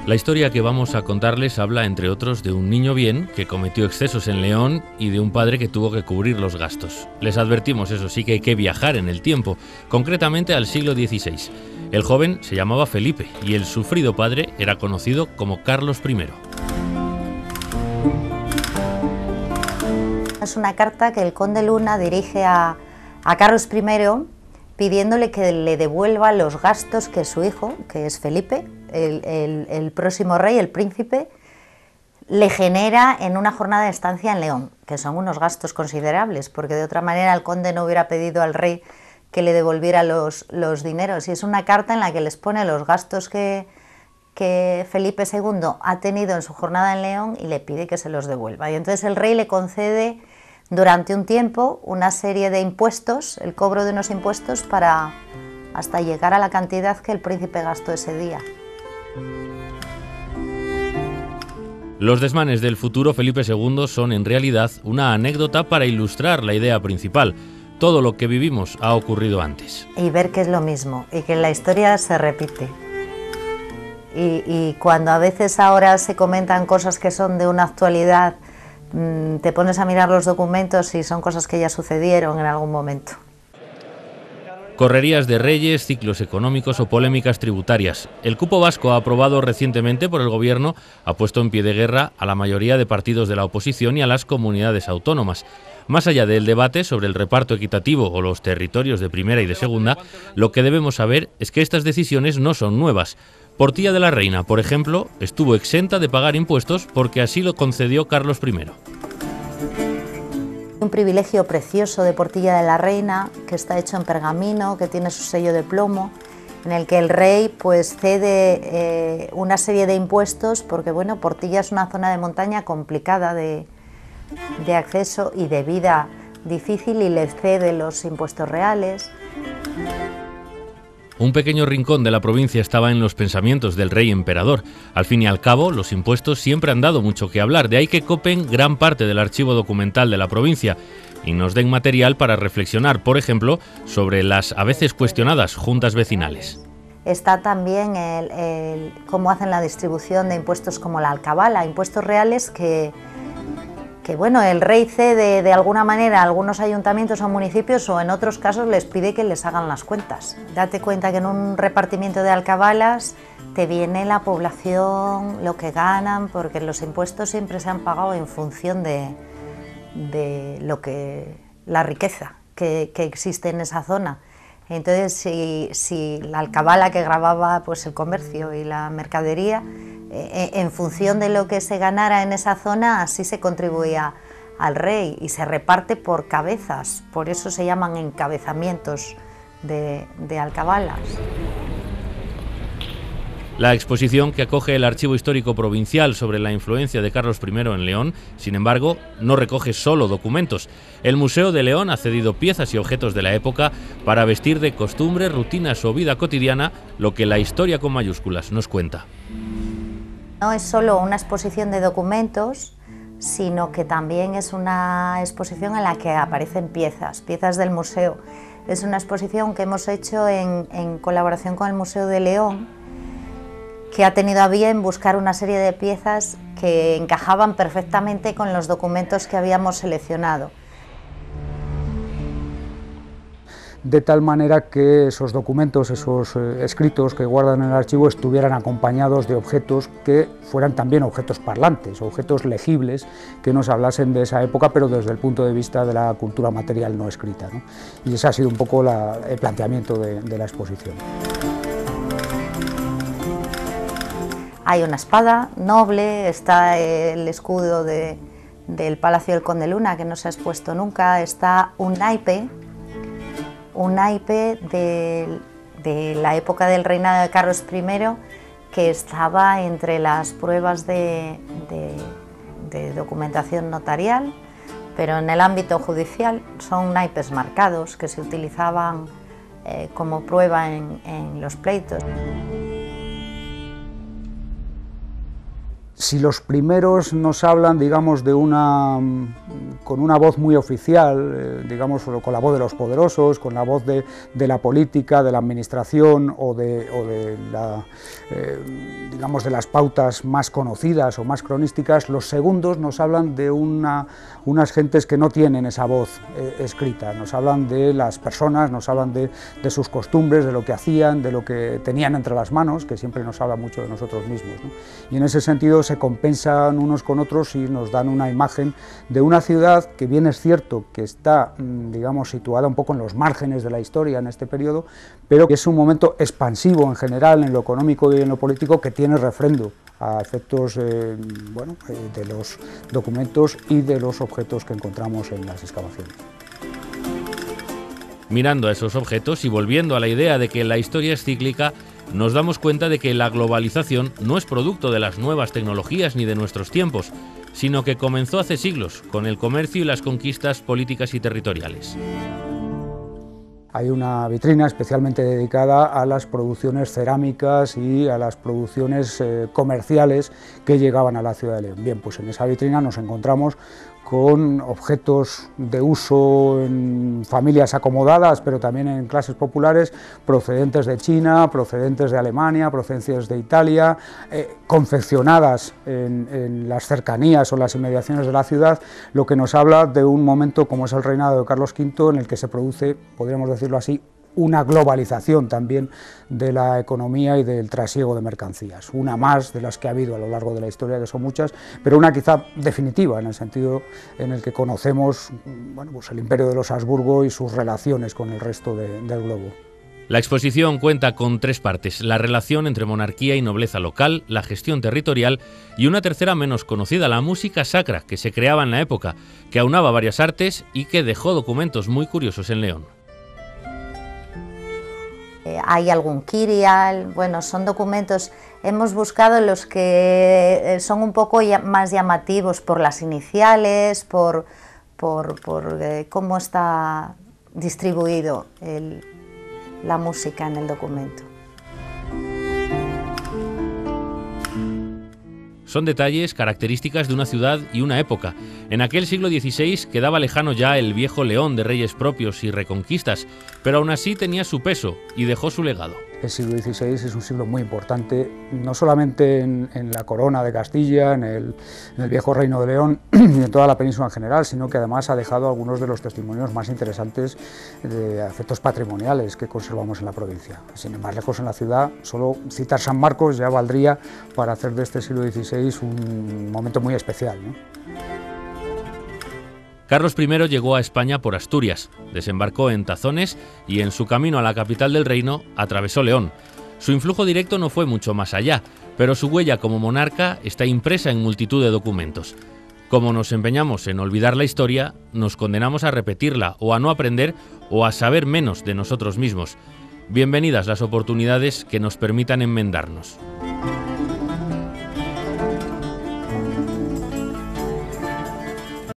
La historia que vamos a contarles habla, entre otros, de un niño bien que cometió excesos en León y de un padre que tuvo que cubrir los gastos. Les advertimos, eso sí, que hay que viajar en el tiempo, concretamente al siglo XVI. El joven se llamaba Felipe y el sufrido padre era conocido como Carlos I. Es una carta que el conde Luna dirige a Carlos I pidiéndole que le devuelva los gastos que su hijo, que es Felipe, el próximo rey, el príncipe, le genera en una jornada de estancia en León, que son unos gastos considerables, porque de otra manera el conde no hubiera pedido al rey que le devolviera los dineros. Y es una carta en la que les pone los gastos que Felipe II ha tenido en su jornada en León y le pide que se los devuelva. Y entonces el rey le concede durante un tiempo una serie de impuestos, el cobro de unos impuestos para hasta llegar a la cantidad que el príncipe gastó ese día. Los desmanes del futuro Felipe II son en realidad una anécdota para ilustrar la idea principal. Todo lo que vivimos ha ocurrido antes. Y ver que es lo mismo y que la historia se repite. Y cuando a veces ahora se comentan cosas que son de una actualidad, te pones a mirar los documentos y son cosas que ya sucedieron en algún momento. Correrías de reyes, ciclos económicos o polémicas tributarias. El cupo vasco, aprobado recientemente por el gobierno, ha puesto en pie de guerra a la mayoría de partidos de la oposición y a las comunidades autónomas. Más allá del debate sobre el reparto equitativo o los territorios de primera y de segunda, lo que debemos saber es que estas decisiones no son nuevas. Portilla de la Reina, por ejemplo, estuvo exenta de pagar impuestos porque así lo concedió Carlos I. Un privilegio precioso de Portilla de la Reina, que está hecho en pergamino, que tiene su sello de plomo, en el que el rey pues cede una serie de impuestos, porque bueno, Portilla es una zona de montaña complicada de acceso y de vida difícil, y le cede los impuestos reales. Un pequeño rincón de la provincia estaba en los pensamientos del rey emperador. Al fin y al cabo, los impuestos siempre han dado mucho que hablar, de ahí que copen gran parte del archivo documental de la provincia y nos den material para reflexionar, por ejemplo, sobre las a veces cuestionadas juntas vecinales. Está también cómo hacen la distribución de impuestos como la alcabala, impuestos reales que bueno, el rey cede de alguna manera a algunos ayuntamientos o municipios, o en otros casos les pide que les hagan las cuentas. Date cuenta que en un repartimiento de alcabalas te viene la población, lo que ganan, porque los impuestos siempre se han pagado en función de la riqueza que existe en esa zona. Entonces, si la alcabala que grababa pues el comercio y la mercadería, en función de lo que se ganara en esa zona, así se contribuía al rey y se reparte por cabezas, por eso se llaman encabezamientos de alcabalas. La exposición que acoge el Archivo Histórico Provincial sobre la influencia de Carlos I en León, sin embargo, no recoge solo documentos. El Museo de León ha cedido piezas y objetos de la época para vestir de costumbres, rutinas o vida cotidiana lo que la historia con mayúsculas nos cuenta. No es solo una exposición de documentos, sino que también es una exposición en la que aparecen piezas del museo. Es una exposición que hemos hecho en colaboración con el Museo de León, que ha tenido a bien buscar una serie de piezas que encajaban perfectamente con los documentos que habíamos seleccionado. De tal manera que esos documentos, esos escritos que guardan en el archivo estuvieran acompañados de objetos que fueran también objetos parlantes, objetos legibles que nos hablasen de esa época, pero desde el punto de vista de la cultura material no escrita, ¿no? Y ese ha sido un poco el planteamiento de la exposición. Hay una espada noble, está el escudo del Palacio del Conde Luna, que no se ha expuesto nunca, está un naipe de la época del reinado de Carlos I, que estaba entre las pruebas de documentación notarial, pero en el ámbito judicial son naipes marcados que se utilizaban como prueba en los pleitos. Si los primeros nos hablan, digamos, con una voz muy oficial, digamos, con la voz de los poderosos, con la voz de la política, de la administración o de digamos, de las pautas más conocidas o más cronísticas, los segundos nos hablan de unas gentes que no tienen esa voz escrita, nos hablan de las personas, nos hablan de sus costumbres, de lo que hacían, de lo que tenían entre las manos, que siempre nos habla mucho de nosotros mismos, ¿no? Y en ese sentido se compensan unos con otros y nos dan una imagen de una ciudad que bien es cierto que está, digamos, situada un poco en los márgenes de la historia en este periodo, pero que es un momento expansivo en general, en lo económico y en lo político, que tiene refrendo a efectos de los documentos y de los objetos que encontramos en las excavaciones. Mirando a esos objetos y volviendo a la idea de que la historia es cíclica, nos damos cuenta de que la globalización no es producto de las nuevas tecnologías ni de nuestros tiempos, sino que comenzó hace siglos con el comercio y las conquistas políticas y territoriales. Hay una vitrina especialmente dedicada a las producciones cerámicas y a las producciones comerciales que llegaban a la ciudad de León. Bien, pues en esa vitrina nos encontramos con objetos de uso en familias acomodadas, pero también en clases populares, procedentes de China, procedentes de Alemania, procedentes de Italia, confeccionadas en las cercanías o las inmediaciones de la ciudad, lo que nos habla de un momento como es el reinado de Carlos V, en el que se produce, podríamos decirlo así, una globalización también de la economía y del trasiego de mercancías, una más de las que ha habido a lo largo de la historia, que son muchas, pero una quizá definitiva, en el sentido en el que conocemos, bueno, pues el imperio de los Habsburgo y sus relaciones con el resto del globo. La exposición cuenta con 3 partes: la relación entre monarquía y nobleza local, la gestión territorial y una tercera menos conocida, la música sacra, que se creaba en la época, que aunaba varias artes y que dejó documentos muy curiosos en León. Hay algún Kyrial, bueno, son documentos, hemos buscado los que son un poco más llamativos por las iniciales, por cómo está distribuido la música en el documento. Son detalles, características de una ciudad y una época. En aquel siglo XVI quedaba lejano ya el viejo León de reyes propios y reconquistas, pero aún así tenía su peso y dejó su legado. El siglo XVI es un siglo muy importante, no solamente en la corona de Castilla, en el viejo reino de León y en toda la península en general, sino que además ha dejado algunos de los testimonios más interesantes de efectos patrimoniales que conservamos en la provincia. Sin ir más lejos, en la ciudad, solo citar San Marcos ya valdría para hacer de este siglo XVI un momento muy especial, ¿no? Carlos I llegó a España por Asturias, desembarcó en Tazones y en su camino a la capital del reino atravesó León. Su influjo directo no fue mucho más allá, pero su huella como monarca está impresa en multitud de documentos. Como nos empeñamos en olvidar la historia, nos condenamos a repetirla o a no aprender o a saber menos de nosotros mismos. Bienvenidas las oportunidades que nos permitan enmendarnos.